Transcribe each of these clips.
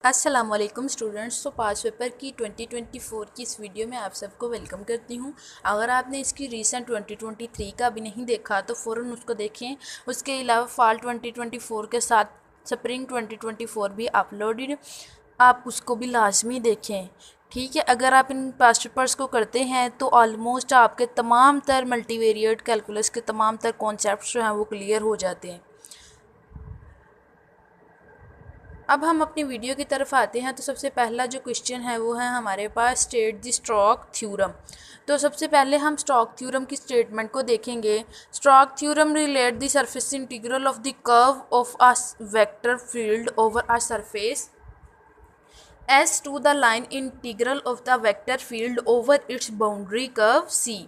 अस्सलामुअलैकुम स्टूडेंट्स। तो पास पेपर की 2024 की इस वीडियो में आप सबको वेलकम करती हूँ। अगर आपने इसकी रीसेंट 2023 का भी नहीं देखा तो फ़ौरन उसको देखें। उसके अलावा फॉल 2024 के साथ स्प्रिंग 2024 भी अपलोडेड, आप उसको भी लाजमी देखें। ठीक है, अगर आप इन पास्ट पेपर्स को करते हैं तो ऑलमोस्ट आपके तमाम तर मल्टीवेरिएट कैलकुलस के तमाम तर कॉन्सेप्ट जो हैं वो क्लियर हो जाते हैं। अब हम अपनी वीडियो की तरफ आते हैं। तो सबसे पहला जो क्वेश्चन है वो है हमारे पास स्टेट द स्टोक थ्योरम। तो सबसे पहले हम स्टोक थ्योरम की स्टेटमेंट को देखेंगे। Stokes theorem relate the surface integral of the curve of a vector field over a surface S to the line integral of the vector field over its boundary curve C.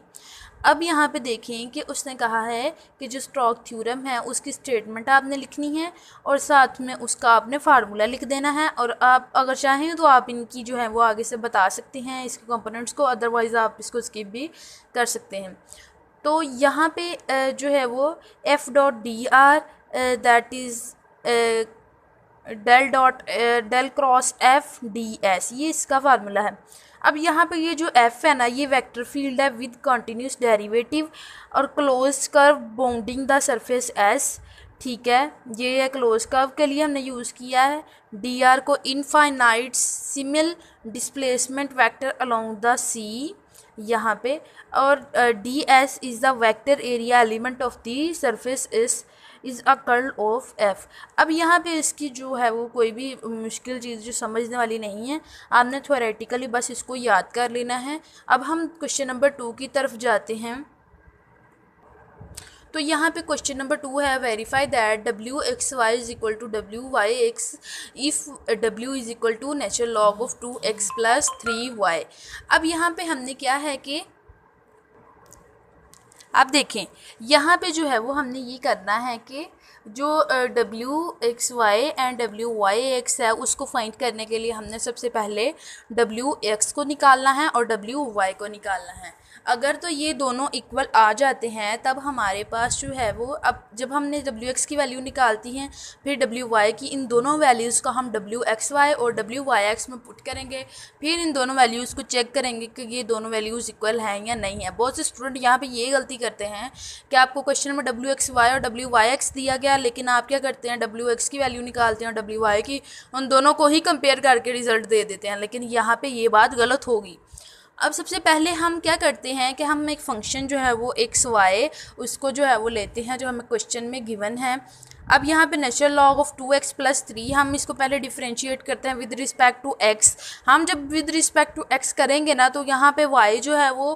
अब यहाँ पे देखें कि उसने कहा है कि जो स्टोक थ्योरम है उसकी स्टेटमेंट आपने लिखनी है और साथ में उसका आपने फार्मूला लिख देना है। और आप अगर चाहें तो आप इनकी जो है वो आगे से बता सकते हैं इसके कंपोनेंट्स को, अदरवाइज़ आप इसको स्किप भी कर सकते हैं। तो यहाँ पे जो है वो F dot D R that is del cross F D S, ये इसका फार्मूला है। अब यहाँ पे ये जो एफ है ना, ये वेक्टर फील्ड है विद कंटिन्यूस डेरिवेटिव और close curve bounding the surface S. ठीक है, ये क्लोज कर्व के लिए हमने यूज़ किया है। डी आर को infinitesimal displacement vector along the C यहाँ पे, और d s is the vector area element of the surface is a curl of F. अब यहाँ पे इसकी जो है वो कोई भी मुश्किल चीज़ जो समझने वाली नहीं है, आपने थ्योरेटिकली बस इसको याद कर लेना है। अब हम क्वेश्चन नंबर 2 की तरफ जाते हैं। तो यहाँ पे क्वेश्चन नंबर 2 है, verify that W X Y is equal to W Y X if W is equal to natural log of 2x plus 3y। अब यहाँ पे हमने क्या है कि आप देखें यहाँ पे जो है वो हमने ये करना है कि जो W X Y and W Y X है उसको फाइंड करने के लिए हमने सबसे पहले डब्ल्यू एक्स को निकालना है और डब्ल्यू वाई को निकालना है। अगर तो ये दोनों इक्वल आ जाते हैं तब हमारे पास जो है वो, अब जब हमने डब्ल्यू एक्स की वैल्यू निकालती हैं फिर डब्ल्यू वाई की, इन दोनों वैल्यूज़ को हम डब्ल्यू एक्स वाई और डब्ल्यू वाई एक्स में पुट करेंगे। फिर इन दोनों वैल्यूज़ को चेक करेंगे कि ये दोनों वैल्यूज़ इक्वल हैं या नहीं है। बहुत से स्टूडेंट यहाँ पे ये गलती करते हैं कि आपको क्वेश्चन में डब्ल्यू एक्स वाई और डब्ल्यू वाई एक्स दिया गया, लेकिन आप क्या करते हैं, डब्ल्यू एक्स की वैल्यू निकालते हैं और डब्ल्यू वाई की, उन दोनों को ही कंपेयर करके रिजल्ट दे देते हैं। लेकिन यहाँ पे ये बात गलत होगी। अब सबसे पहले हम क्या करते हैं कि हम एक फ़ंक्शन जो है वो एक्स वाई उसको जो है वो लेते हैं जो हमें क्वेश्चन में गिवन है। अब यहाँ पे natural log of 2x plus 3 हम इसको पहले डिफरेंशिएट करते हैं विद रिस्पेक्ट टू x। हम जब विद रिस्पेक्ट टू x करेंगे ना तो यहाँ पे y जो है वो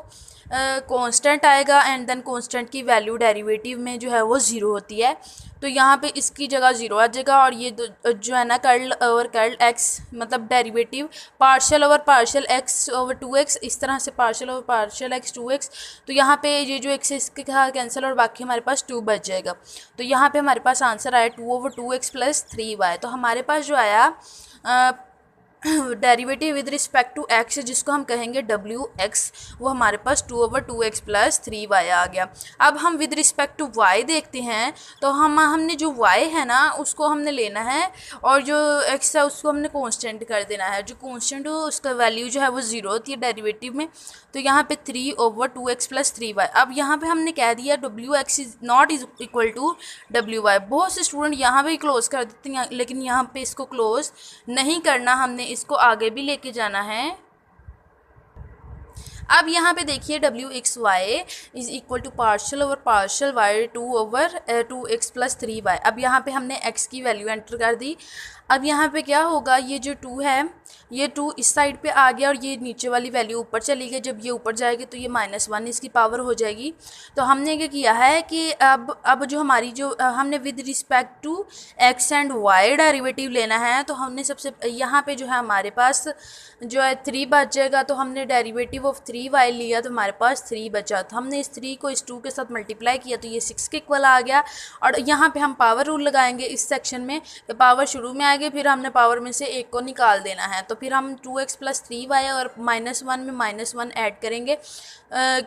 कांस्टेंट आएगा एंड देन कांस्टेंट की वैल्यू डेरिवेटिव में जो है वो ज़ीरो होती है, तो यहाँ पे इसकी जगह ज़ीरो आ जाएगा। और ये जो है ना कर्ल ओवर कर्ल एक्स मतलब derivative partial over partial x over 2x, इस तरह से partial over partial x 2x। तो यहाँ पे ये जो एक्स इसके साथ कैंसिल और बाकी हमारे पास 2 बच जाएगा। तो यहाँ पे हमारे पास आंसर आया 2 ओवर 2x प्लस 3y। तो हमारे पास जो आया derivative with respect to X जिसको हम कहेंगे डब्ल्यू एक्स, वो हमारे पास 2 ओवर 2x प्लस 3y आ गया। अब हम विद रिस्पेक्ट टू y देखते हैं। तो हमने जो y है ना उसको हमने लेना है और जो x है उसको हमने कांस्टेंट कर देना है। जो कांस्टेंट हो उसका वैल्यू जो है वो ज़ीरो होती है डेरिवेटिव में। तो यहाँ पे 3 ओवर 2x प्लस 3y। अब यहाँ पे हमने कह दिया W X is not is equal to W Y. बहुत से स्टूडेंट यहाँ पे क्लोज कर देते हैं, लेकिन यहाँ पे इसको क्लोज नहीं करना, हमने इसको आगे भी लेके जाना है। अब यहाँ पे देखिए W X Y is equal to partial over partial Y 2 over 2x plus 3y। अब यहाँ पे हमने x की वैल्यू एंटर कर दी। अब यहाँ पे क्या होगा, ये जो 2 है ये 2 इस साइड पे आ गया और ये नीचे वाली वैल्यू ऊपर चली गई। जब ये ऊपर जाएगी तो ये -1 इसकी पावर हो जाएगी। तो हमने क्या किया है कि अब जो हमारी जो हमने with respect to x and y derivative लेना है। तो हमने सबसे यहाँ पे जो है हमारे पास जो है 3 बच जाएगा। तो हमने डेरिवेटिव ऑफ 3y लिया तो हमारे पास 3 बचा। तो हमने इस 3 को इस 2 के साथ मल्टीप्लाई किया तो ये 6 के इक्वल आ गया। और यहाँ पे हम पावर रूल लगाएंगे इस सेक्शन में। पावर शुरू में आएगा आगे फिर हमने पावर में से एक को निकाल देना है। तो फिर हम 2x + 3y और -1 में -1 ऐड करेंगे,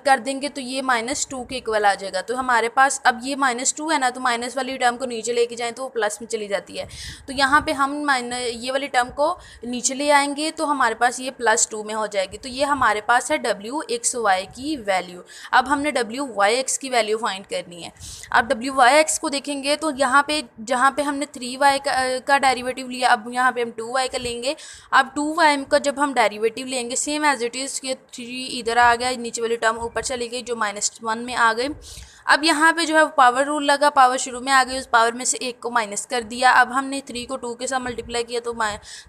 कर देंगे तो ये -2 के इक्वल आ जाएगा। तो हमारे पास अब ये -2 है ना, तो माइनस वाली टर्म को नीचे लेके जाएं तो वो प्लस में चली जाती है। तो यहाँ पे हम ये वाली टर्म को नीचे ले आएंगे तो हमारे पास ये +2 में हो जाएगी। तो ये हमारे पास है WXY की वैल्यू। अब हमने WYX की वैल्यू फाइंड करनी है। अब WYX को देखेंगे तो यहाँ पे जहाँ पे हमने 3y का डेरिवेटिव लिया, अब यहाँ पे हम 2y का लेंगे। अब 2y का जब हम डेरिवेटिव लेंगे सेम एज इट इज़, ये 3 इधर आ गया, नीचे वाली टर्म ऊपर चली गई जो -1 में आ गई। अब यहाँ पे जो है पावर रूल लगा, पावर शुरू में आ गई, उस पावर में से एक को माइनस कर दिया। अब हमने 3 को 2 के साथ मल्टीप्लाई किया तो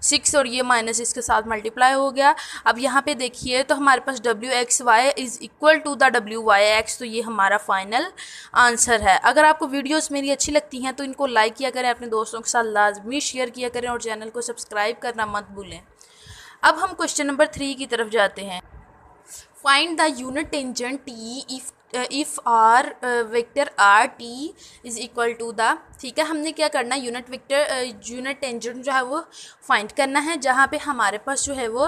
6 और ये माइनस इसके साथ मल्टीप्लाई हो गया। अब यहाँ पे देखिए तो हमारे पास WXY is equal to the WYX, तो ये हमारा फाइनल आंसर है। अगर आपको वीडियोस मेरी अच्छी लगती हैं तो इनको लाइक किया करें, अपने दोस्तों के साथ लाजमी शेयर किया करें और चैनल को सब्सक्राइब करना मत भूलें। अब हम क्वेश्चन नंबर 3 की तरफ जाते हैं। Find the unit tangent T if R vector R T is equal to the, ठीक है, हमने क्या करना है, यूनिट टेंजेंट जो है वो फाइंड करना है, जहाँ पे हमारे पास जो है वो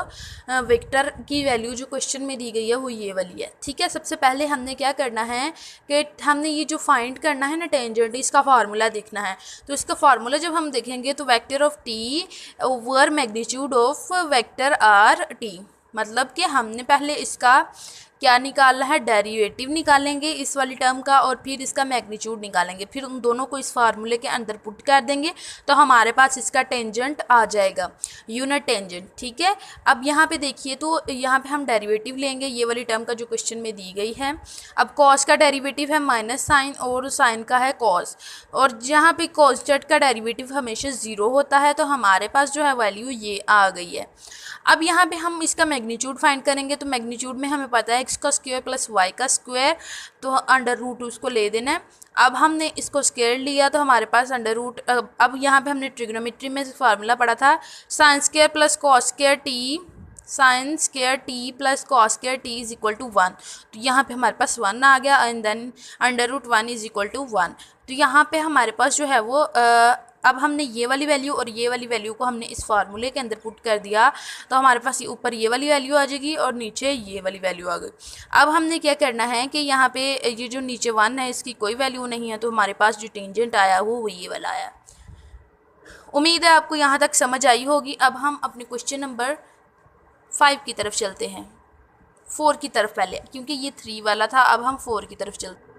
वेक्टर की वैल्यू जो क्वेश्चन में दी गई है वो ये वाली है। ठीक है, सबसे पहले हमने क्या करना है कि हमने ये जो फाइंड करना है ना टेंजेंट, इसका फार्मूला देखना है। तो इसका फार्मूला जब हम देखेंगे तो vector of T over magnitude of vector R T, मतलब कि हमने पहले इसका क्या निकालना है, डेरिवेटिव निकालेंगे इस वाली टर्म का और फिर इसका मैग्नीट्यूड निकालेंगे, फिर उन दोनों को इस फार्मूले के अंदर पुट कर देंगे तो हमारे पास इसका टेंजेंट आ जाएगा, यूनिट टेंजेंट। ठीक है, अब यहाँ पे देखिए तो यहाँ पे हम डेरिवेटिव लेंगे ये वाली टर्म का जो क्वेश्चन में दी गई है। अब कॉस का डेरिवेटिव है माइनस साइन और साइन का है कॉस, और जहाँ पे कॉस का डेरिवेटिव हमेशा 0 होता है तो हमारे पास जो है वैल्यू ये आ गई है। अब यहाँ पे हम इसका मैग्नीट्यूड फाइंड करेंगे, तो मैग्नीट्यूड में हमें पता है x का स्क्वायर प्लस y का स्क्वायर, तो अंडर रूट उसको ले देना है। अब हमने इसको स्क्वायर लिया तो हमारे पास अंडर रूट, अब यहाँ पे हमने ट्रिग्नोमेट्री में फार्मूला पढ़ा था sine square plus cos square T, sine square T plus cos square T is equal to 1। तो यहाँ पे हमारे पास 1 आ गया and then under root 1 is equal to 1। तो यहाँ पे हमारे पास जो है वो अब हमने ये वाली वैल्यू और ये वाली वैल्यू को हमने इस फार्मूले के अंदर पुट कर दिया तो हमारे पास ये ऊपर ये वाली वैल्यू आ जाएगी और नीचे ये वाली वैल्यू आ गई। अब हमने क्या करना है कि यहाँ पे ये जो नीचे 1 है इसकी कोई वैल्यू नहीं है, तो हमारे पास जो टेंजेंट आया वो ये वाला आया। उम्मीद है आपको यहाँ तक समझ आई होगी। अब हम अपने क्वेश्चन नंबर 5 की तरफ चलते हैं, 4 की तरफ पहले, क्योंकि ये 3 वाला था, अब हम 4 की तरफ चलते।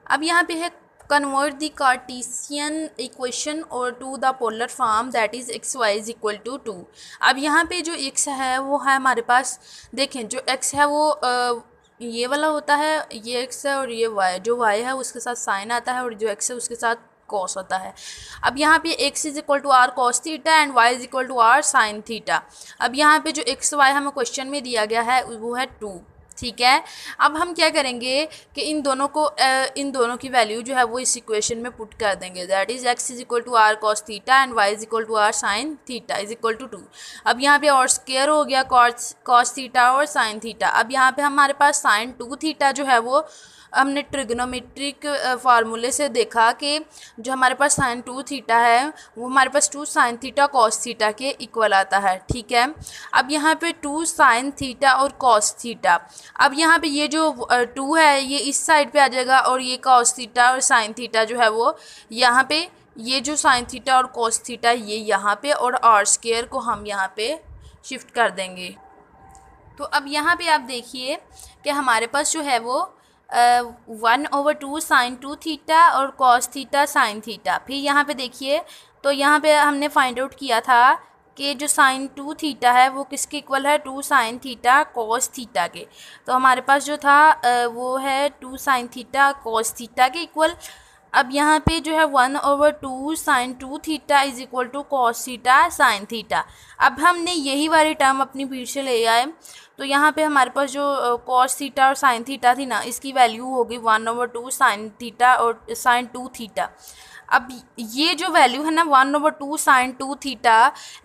अब यहाँ पे है कन्वर्ट द कार्टेशियन इक्वेशन और to the polar form that is XY is equal to 2। अब यहाँ पे जो x है वो है हमारे पास, देखें जो x है वो ये वाला होता है, ये x है, और ये y, जो y है उसके साथ साइन आता है और जो x है उसके साथ कॉस होता है। अब यहाँ पे x is equal to R cos theta and y is equal to R sine theta. अब यहाँ पे जो x y हमें क्वेश्चन में दिया गया है वो है 2। ठीक है, अब हम क्या करेंगे कि इन दोनों की वैल्यू जो है वो इस इक्वेशन में पुट कर देंगे, that is x is equal to R cos theta and y is equal to R sine theta is equal to 2। अब यहाँ पे और स्क्वायर हो गया कॉस थीटा और साइन थीटा। अब यहाँ पे हमारे पास साइन 2 थीटा जो है वो हमने ट्रिग्नोमेट्रिक फार्मूले से देखा कि जो हमारे पास साइन 2 थीटा है वो हमारे पास 2 साइन थीटा कॉस थीटा के इक्वल आता है। ठीक है, अब यहाँ पे 2 साइन थीटा और कॉस थीटा, अब यहाँ पे ये जो 2 है ये इस साइड पे आ जाएगा और ये कॉस थीटा और साइन थीटा जो है वो यहाँ पे, ये जो साइन थीटा और कॉस थीटा ये यहाँ पे, और आर स्क्वायर को हम यहाँ पे शिफ्ट कर देंगे। तो अब यहाँ पे आप देखिए कि हमारे पास जो है वो 1/2 साइन 2 थीटा और कॉस थीटा साइन थीटा। फिर यहाँ पे देखिए तो यहाँ पे हमने फाइंड आउट किया था कि जो साइन 2 थीटा है वो किसके इक्वल है, 2 साइन थीटा कॉस थीटा के। तो हमारे पास जो था वो है 2 साइन थीटा कॉस थीटा के इक्वल। अब यहाँ पे जो है 1/2 sine 2 theta is equal to cos theta sine theta. अब हमने यही वाली टर्म अपनी भीड़ से ले आए, तो यहाँ पे हमारे पास जो कॉस थीटा और साइन थीटा थी ना, इसकी वैल्यू होगी 1/2 साइन थीटा और साइन 2 थीटा। अब ये जो वैल्यू है ना 1/2 sine 2 theta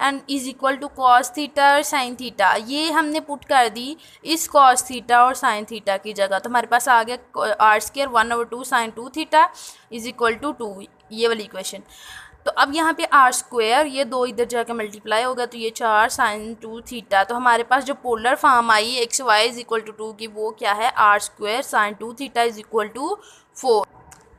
and is equal to cos theta और साइन थीटा, ये हमने पुट कर दी इस कॉस थीटा और साइन थीटा की जगह, तो हमारे पास आ गया R square 1/2 sine 2 theta is equal to 2, ये वाली इक्वेशन। तो अब यहाँ पे आर स्क्वायर, ये 2 इधर जाकर मल्टीप्लाई होगा तो ये 4 साइन 2 थीटा। तो हमारे पास जो पोलर फॉर्म आई X Y is equal to 2 की, वो क्या है, R square sine 2 theta is equal to 4।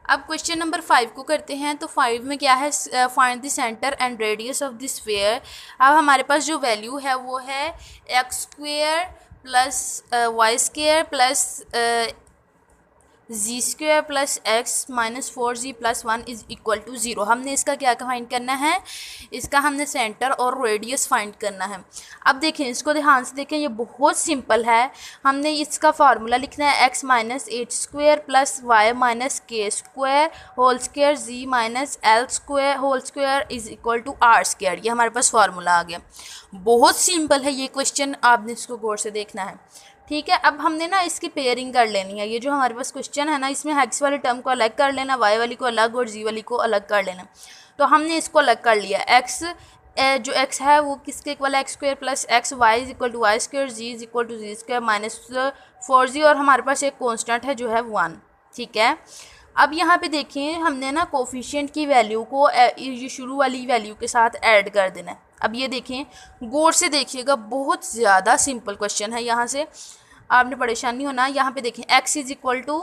अब क्वेश्चन नंबर 5 को करते हैं। तो 5 में क्या है, find the centre and radius of this sphere. अब हमारे पास जो वैल्यू है वो है X square plus Y square plus Z square plus X minus 4z plus 1 is equal to 0। हमने इसका क्या फाइंड करना है, इसका हमने सेंटर और रेडियस फाइंड करना है। अब देखें, इसको ध्यान से देखें, ये बहुत सिंपल है। हमने इसका फार्मूला लिखना है x minus h square plus y minus k square whole square z minus l square whole square is equal to r square. ये हमारे पास फार्मूला आ गया। बहुत सिंपल है ये क्वेश्चन, आपने इसको गौर से देखना है, ठीक है। अब हमने ना इसकी पेयरिंग कर लेनी है। ये जो हमारे पास क्वेश्चन है ना, इसमें एक्स वाली टर्म को अलग कर लेना, वाई वाली को अलग और जी वाली को अलग कर लेना। तो हमने इसको अलग कर लिया। एक्स जो एक्स है वो किसके इक्वल है, X square plus X Y is equal to Y square Z is equal to Z square minus 4z, और हमारे पास एक कॉन्स्टेंट है जो है 1, ठीक है। अब यहाँ पे देखिए, हमने ना कोफिशिएंट की वैल्यू को ये शुरू वाली वैल्यू के साथ ऐड कर देना है। अब ये देखें, गौर से देखिएगा, बहुत ज़्यादा सिंपल क्वेश्चन है, यहाँ से आपने परेशानी होना। यहाँ पे देखें, x is equal to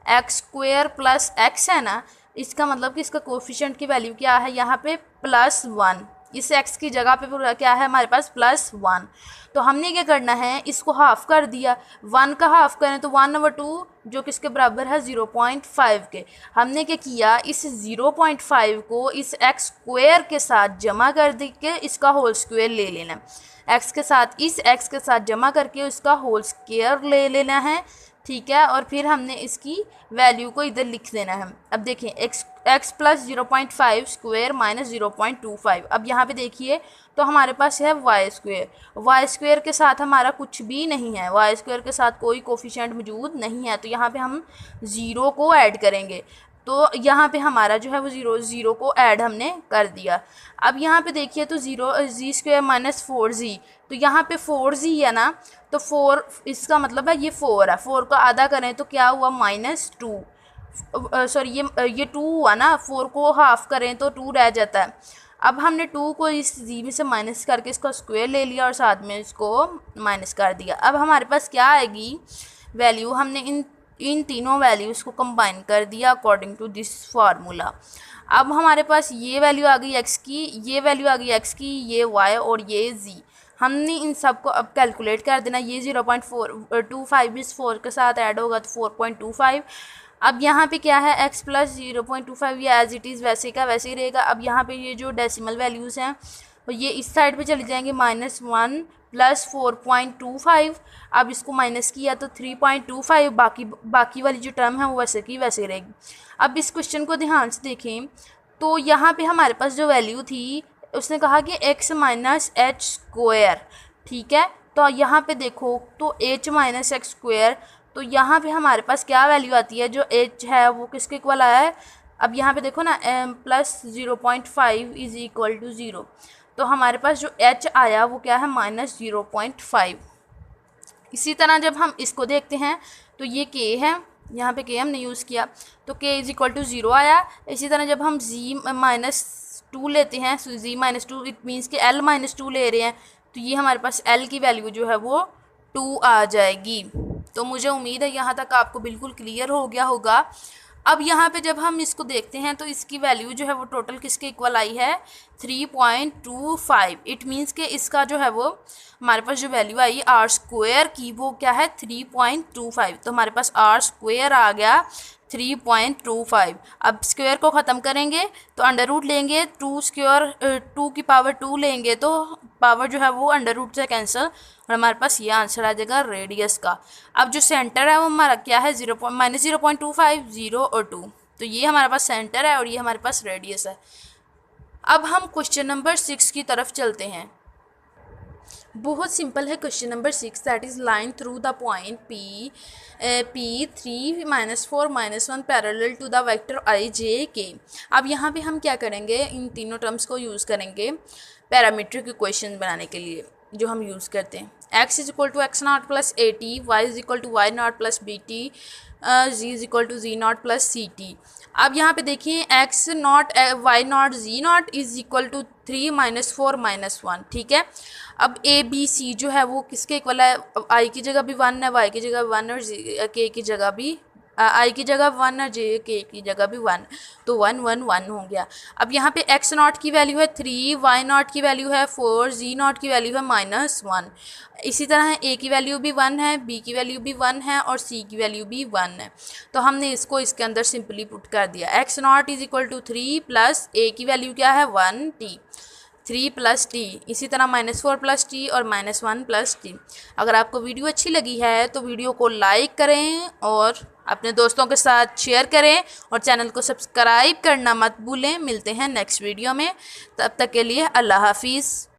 X square plus X है ना, इसका मतलब कि इसका कोफिशिएंट की वैल्यू क्या है, यहाँ पे +1। इस x की जगह पे क्या है हमारे पास, +1। तो हमने क्या करना है, इसको हाफ कर दिया। 1 का हाफ करें तो 1/2 जो किसके बराबर है, 0.5 के। हमने क्या किया, इस 0.5 को इस एक्स स्क्वायर के साथ जमा कर दे के इसका होल स्क्वायर ले लेना। एक्स के साथ इस एक्स के साथ जमा करके उसका होल स्क्वायर ले लेना है, ठीक है। और फिर हमने इसकी वैल्यू को इधर लिख देना है। अब देखें, एक्स प्लस 0.5 स्क्वायर माइनस 0.25। अब यहाँ पे देखिए, तो हमारे पास है वाई स्क्वायर। वाई स्क्वायर के साथ हमारा कुछ भी नहीं है, वाई स्क्वायर के साथ कोई कोफिशिएंट मौजूद नहीं है, तो यहाँ पे हम 0 को ऐड करेंगे। तो यहाँ पे हमारा जो है वो 0 को ऐड हमने कर दिया। अब यहाँ पे देखिए, तो जी स्क्वायर माइनस 4z, तो यहाँ पे 4z है ना, तो 4 इसका मतलब है ये 4 है। 4 को आधा करें तो क्या हुआ, -2, सॉरी ये 2 हुआ ना, 4 को हाफ करें तो 2 रह जाता है। अब हमने 2 को इस जी में से माइनस करके इसका स्क्वायर ले लिया और साथ में इसको माइनस कर दिया। अब हमारे पास क्या आएगी वैल्यू, हमने इन तीनों वैल्यूज़ को कंबाइन कर दिया अकॉर्डिंग टू दिस फार्मूला। अब हमारे पास ये वैल्यू आ गई एक्स की, ये वैल्यू आ गई एक्स की, ये वाई और ये जी। हमने इन सब को अब कैलकुलेट कर देना। ये 0.425 इस 4 के साथ ऐड होगा तो 4.25। अब यहाँ पे क्या है, x प्लस 0.25, ये एज इट इज़ वैसे का वैसे ही रहेगा। अब यहाँ पे ये जो डेसिमल वैल्यूज़ हैं और ये इस साइड पे चले जाएंगे, -1 प्लस 4.25। अब इसको माइनस किया तो 3.25, बाकी वाली जो टर्म है वो वैसे की वैसे रहेगी। अब इस क्वेश्चन को ध्यान से देखें, तो यहाँ पे हमारे पास जो वैल्यू थी, उसने कहा कि x माइनस एच स्क्वायर, ठीक है। तो यहाँ पे देखो, तो h माइनस एक्स स्क्वायर, तो यहाँ पे हमारे पास क्या वैल्यू आती है, जो h है वो किसके इक्वल आया है। अब यहाँ पे देखो ना, प्लस 0.5 इज इक्वल टू 0, तो हमारे पास जो h आया वो क्या है, -0.5। इसी तरह जब हम इसको देखते हैं तो ये k है, यहाँ पे k हमने यूज़ किया तो k इज इक्वल टू 0 आया। इसी तरह जब हम z-2 लेते हैं, z-2 इट मीन्स कि l-2 ले रहे हैं, तो ये हमारे पास l की वैल्यू जो है वो 2 आ जाएगी। तो मुझे उम्मीद है यहाँ तक आपको बिल्कुल क्लियर हो गया होगा। अब यहाँ पे जब हम इसको देखते हैं तो इसकी वैल्यू जो है वो टोटल किसके इक्वल आई है, 3.25। इट मीन्स कि इसका जो है वो हमारे पास जो वैल्यू आई आर स्क्वायर की, वो क्या है, 3.25। तो हमारे पास आर स्क्वायर आ गया 3.25। अब स्क्वायर को ख़त्म करेंगे तो अंडर रूट लेंगे, 2 स्क्वायर 2 की पावर 2 लेंगे तो पावर जो है वो अंडर रूट से कैंसिल, और हमारे पास ये आंसर आ जाएगा रेडियस का। अब जो सेंटर है वो हमारा क्या है, -0.25, 0 और 2। तो ये हमारे पास सेंटर है और ये हमारे पास रेडियस है। अब हम क्वेश्चन नंबर 6 की तरफ चलते हैं। बहुत सिंपल है question number 6, that is line through the point P 3 -4 -1 parallel to the vector I J K। अब यहाँ पे हम क्या करेंगे, इन तीनों टर्म्स को यूज़ करेंगे पैरामीट्रिक इक्वेशन बनाने के लिए, जो हम यूज़ करते हैं। x is equal to x0 plus AT, y is equal to y0 plus BT, z is equal to z0 plus CT। अब यहाँ पे देखिए X nought Y nought Z nought is equal to 3 minus 4 minus 1, ठीक है। अब A B C जो है वो किसके इक्वल है, आई की जगह भी 1 है, वाई की जगह 1 और के की जगह भी आई की जगह 1 और जे के की जगह भी 1, तो 1 1 1 हो गया। अब यहाँ पे एक्स नॉट की वैल्यू है 3, वाई नॉट की वैल्यू है 4, जी नॉट की वैल्यू है -1। इसी तरह ए की वैल्यू भी 1 है, बी की वैल्यू भी 1 है और सी की वैल्यू भी 1 है। तो हमने इसको इसके अंदर सिंपली पुट कर दिया। X naught is equal to 3 plus a की वैल्यू क्या है 1 टी, 3 प्लस टी, इसी तरह -4 प्लस टी और -1 प्लस टी। अगर आपको वीडियो अच्छी लगी है तो वीडियो को लाइक करें और अपने दोस्तों के साथ शेयर करें और चैनल को सब्सक्राइब करना मत भूलें। मिलते हैं नेक्स्ट वीडियो में, तब तक के लिए अल्लाह हाफिज़।